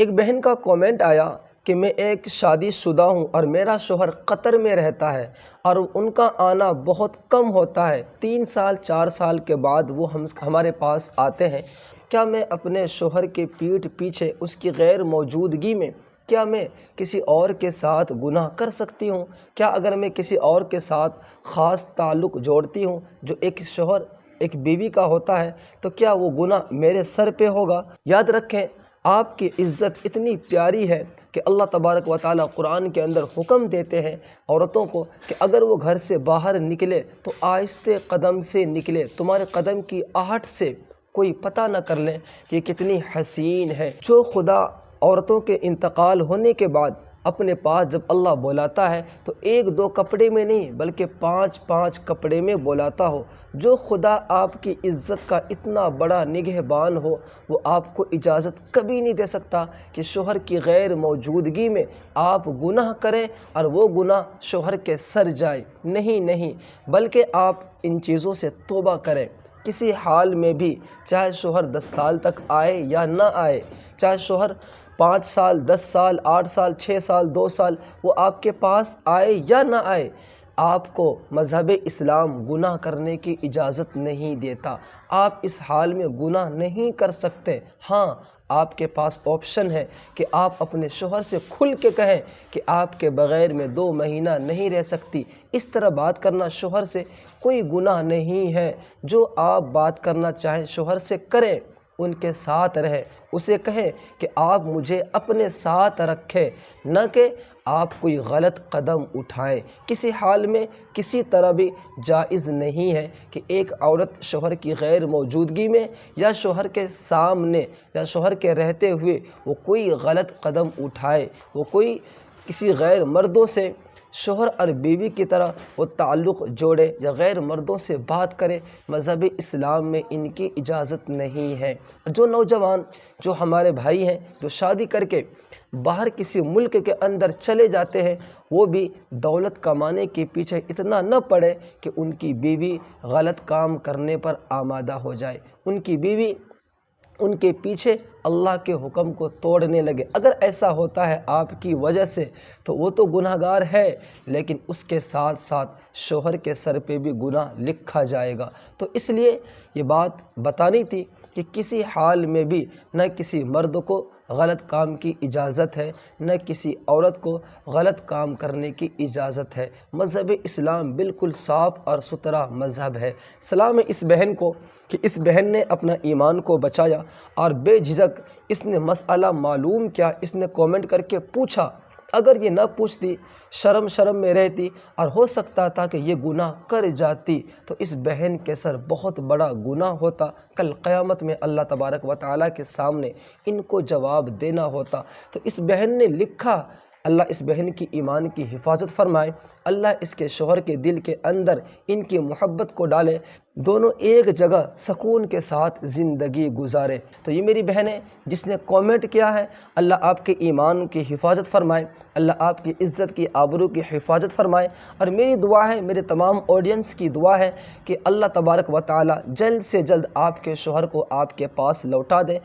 ایک بہن کا کومنٹ آیا کہ میں ایک شادی شدہ ہوں اور میرا شوہر قطر میں رہتا ہے اور ان کا آنا بہت کم ہوتا ہے، 3 سال 4 سال کے بعد وہ ہمارے پاس آتے ہیں۔ کیا میں اپنے شوہر کے پیٹھ پیچھے اس کی غیر موجودگی میں کیا میں کسی اور کے ساتھ گناہ کر سکتی ہوں؟ کیا اگر میں کسی اور کے ساتھ خاص تعلق جوڑتی ہوں جو ایک شوہر ایک بیوی کا ہوتا ہے تو کیا وہ گناہ میرے سر پہ ہوگا؟ یاد رکھیں، آپ کی عزت اتنی پیاری ہے کہ اللہ تبارک و تعالیٰ قرآن کے اندر حکم دیتے ہیں عورتوں کو کہ اگر وہ گھر سے باہر نکلے تو آہستہ قدم سے نکلے، تمہارے قدم کی آہٹ سے کوئی پتہ نہ کر لیں کہ کتنی حسین ہے۔ جو خدا عورتوں کے انتقال ہونے کے بعد اپنے پاس جب اللہ بلاتا ہے تو 1-2 کپڑے میں نہیں بلکہ 5-5 کپڑے میں بلاتا ہو۔ جو خدا آپ کی عزت کا اتنا بڑا نگہبان ہو وہ آپ کو اجازت کبھی نہیں دے سکتا کہ شوہر کی غیر موجودگی میں آپ گناہ کریں اور وہ گناہ شوہر کے سر جائے۔ نہیں، بلکہ آپ ان چیزوں سے توبہ کریں۔ کسی حال میں بھی، چاہے شوہر 10 سال تک آئے یا نہ آئے، چاہے شوہر 5 سال 10 سال 8 سال 6 سال 2 سال وہ آپ کے پاس آئے یا نہ آئے، آپ کو مذہب اسلام گناہ کرنے کی اجازت نہیں دیتا۔ آپ اس حال میں گناہ نہیں کر سکتے۔ ہاں، آپ کے پاس آپشن ہے کہ آپ اپنے شوہر سے کھل کے کہیں کہ آپ کے بغیر میں 2 مہینہ نہیں رہ سکتی۔ اس طرح بات کرنا شوہر سے کوئی گناہ نہیں ہے۔ جو آپ بات کرنا چاہیں شوہر سے کریں، ان کے ساتھ رہیں، اسے کہیں کہ آپ مجھے اپنے ساتھ رکھیں، نہ کہ آپ کوئی غلط قدم اٹھائیں۔ کسی حال میں کسی طرح بھی جائز نہیں ہے کہ ایک عورت شوہر کی غیر موجودگی میں یا شوہر کے سامنے یا شوہر کے رہتے ہوئے وہ کوئی غلط قدم اٹھائے، وہ کوئی کسی غیر مردوں سے شوہر اور بیوی کی طرح وہ تعلق جوڑے یا غیر مردوں سے بات کرے۔ مذہب اسلام میں ان کی اجازت نہیں ہے۔ جو نوجوان، جو ہمارے بھائی ہیں جو شادی کر کے باہر کسی ملک کے اندر چلے جاتے ہیں، وہ بھی دولت کمانے کے پیچھے اتنا نہ پڑے کہ ان کی بیوی غلط کام کرنے پر آمادہ ہو جائے، ان کی بیوی ان کے پیچھے اللہ کے حکم کو توڑنے لگے۔ اگر ایسا ہوتا ہے آپ کی وجہ سے تو وہ تو گناہ گار ہے، لیکن اس کے ساتھ ساتھ شوہر کے سر پہ بھی گناہ لکھا جائے گا۔ تو اس لیے یہ بات بتانی تھی کہ کسی حال میں بھی نہ کسی مرد کو غلط کام کی اجازت ہے، نہ کسی عورت کو غلط کام کرنے کی اجازت ہے۔ مذہب اسلام بالکل صاف اور ستھرا مذہب ہے۔ سلام ہے اس بہن کو کہ اس بہن نے اپنا ایمان کو بچایا اور بے جھجک اس نے مسئلہ معلوم کیا، اس نے کومنٹ کر کے پوچھا۔ اگر یہ نہ پوچھتی، شرم میں رہتی اور ہو سکتا تھا کہ یہ گناہ کر جاتی تو اس بہن کے سر بہت بڑا گناہ ہوتا، کل قیامت میں اللہ تبارک و تعالیٰ کے سامنے ان کو جواب دینا ہوتا۔ تو اس بہن نے لکھا، اللہ اس بہن کی ایمان کی حفاظت فرمائے، اللہ اس کے شوہر کے دل کے اندر ان کی محبت کو ڈالے، دونوں ایک جگہ سکون کے ساتھ زندگی گزارے۔ تو یہ میری بہن ہے جس نے کومنٹ کیا ہے، اللہ آپ کے ایمان کی حفاظت فرمائے، اللہ آپ کی عزت کی آبرو کی حفاظت فرمائے، اور میری دعا ہے، میرے تمام آڈینس کی دعا ہے کہ اللہ تبارک و تعالی جلد سے جلد آپ کے شوہر کو آپ کے پاس لوٹا دے۔